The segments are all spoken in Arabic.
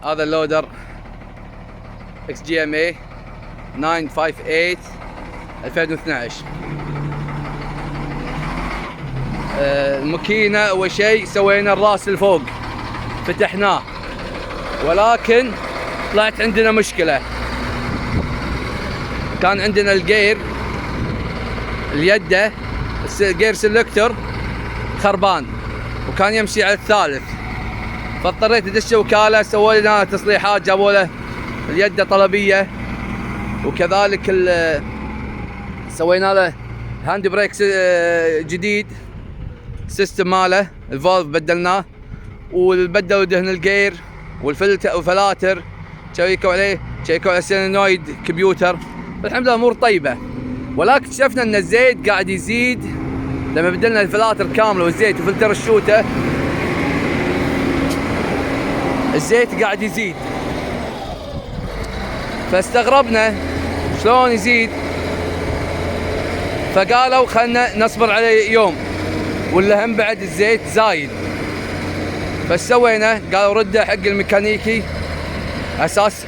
هذا اللودر XGMA 958 2012. الماكينة أول شيء سوينا الراس الفوق فتحناه، ولكن طلعت عندنا مشكلة. كان عندنا الجير اليده الجير سلكتور خربان وكان يمشي على الثالث، فاضطريت ادش وكالة سووا لنا تصليحات، جابوا له اليده طلبية، وكذلك سوينا له هاند بريك جديد، السيستم ماله الفالف بدلناه، وبدلوا دهن الجير والفلاتر، شيكوا عليه، شيكوا على السينويد كمبيوتر. الحمد لله امور طيبه، ولكن اكتشفنا ان الزيت قاعد يزيد لما بدلنا الفلاتر كامله والزيت وفلتر الشوته، الزيت قاعد يزيد. فاستغربنا شلون يزيد، فقالوا خلنا نصبر عليه يوم ولا هم بعد الزيت زايد. فسوينا قالوا رده حق الميكانيكي اساس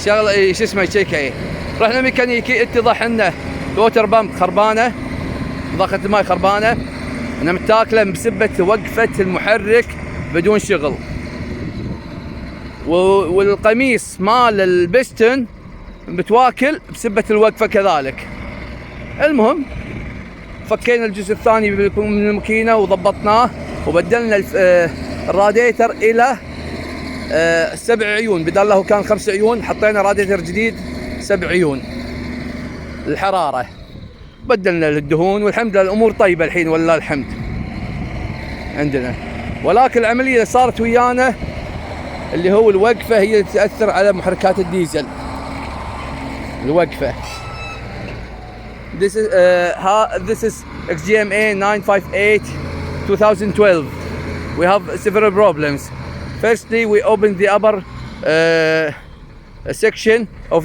شغل شو اسمه يشيك عليه. رحنا ميكانيكي اتضح انه الوتر بامب خربانه، ضغط الماء خربانه، انها متاكله بسبه وقفه المحرك بدون شغل، والقميص مال البستن متواكل بسبه الوقفه كذلك. المهم فكينا الجزء الثاني من الماكينه وضبطناه وبدلنا الراديتر الى 7 عيون، بدل له كان 5 عيون حطينا راديتر جديد 7 عيون الحراره، بدلنا الدهون، والحمد لله الامور طيبه الحين والله الحمد عندنا. ولكن العمليه اللي صارت ويانا اللي هو الوقفه هي اللي تاثر على محركات الديزل. الوقفه this is XGMA 958 2012. We have several problems. Firstly, we opened the upper section of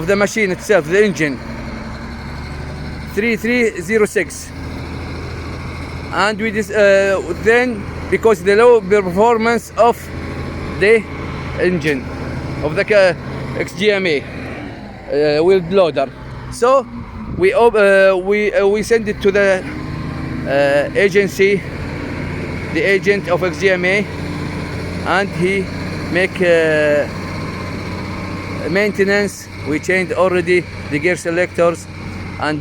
the machine itself, the engine 3306, and we then because the low performance of the engine of the XGMA wheel loader, so we send it to the agency, the agent of XGMA, and he make maintenance. We changed already the gear selectors and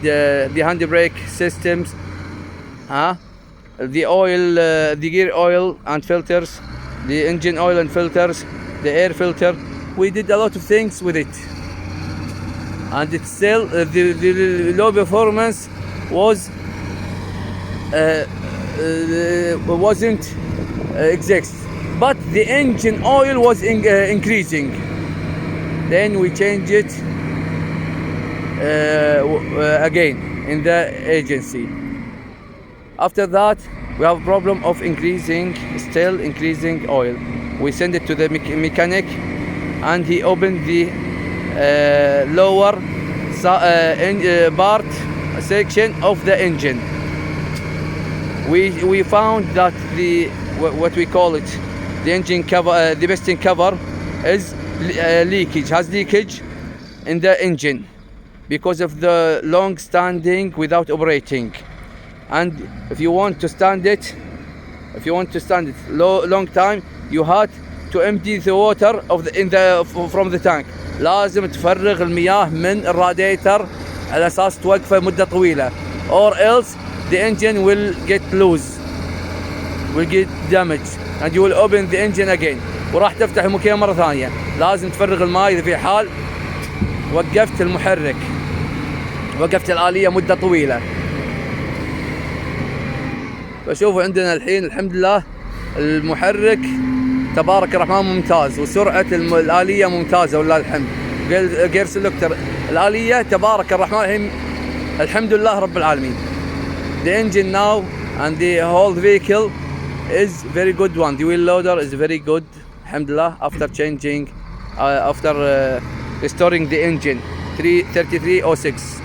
the handbrake systems, the oil, the gear oil and filters, the engine oil and filters, the air filter. We did a lot of things with it, and it's still the low performance wasn't exist, but the engine oil was increasing. Then we changed it again in the agency. After that we have problem of still increasing oil. We send it to the mechanic, and he opened the lower part section of the engine. We found that what we call it, the engine cover, the piston cover is has leakage in the engine because of the long standing without operating. And if you want to stand it long time, you had to empty the water from the tank. لازم تفرغ المياه من الراديتر على اساس توقفه مده طويله، or else the engine will get loose, will get damaged, and you will open the engine again. وراح تفتح الماكينه مره ثانيه. لازم تفرغ الماء اذا في حال وقفت المحرك، وقفت الآلية مده طويله. فشوفوا عندنا الحين الحمد لله المحرك تبارك الرحمن ممتاز، وسرعة الآلية ممتازة والله الحمد. جير سلكتر الآلية تبارك الرحمن الحمد لله رب العالمين. The engine now and the whole vehicle is very good one. The wheel loader is very good alhamdulillah after changing after restoring the engine 3306.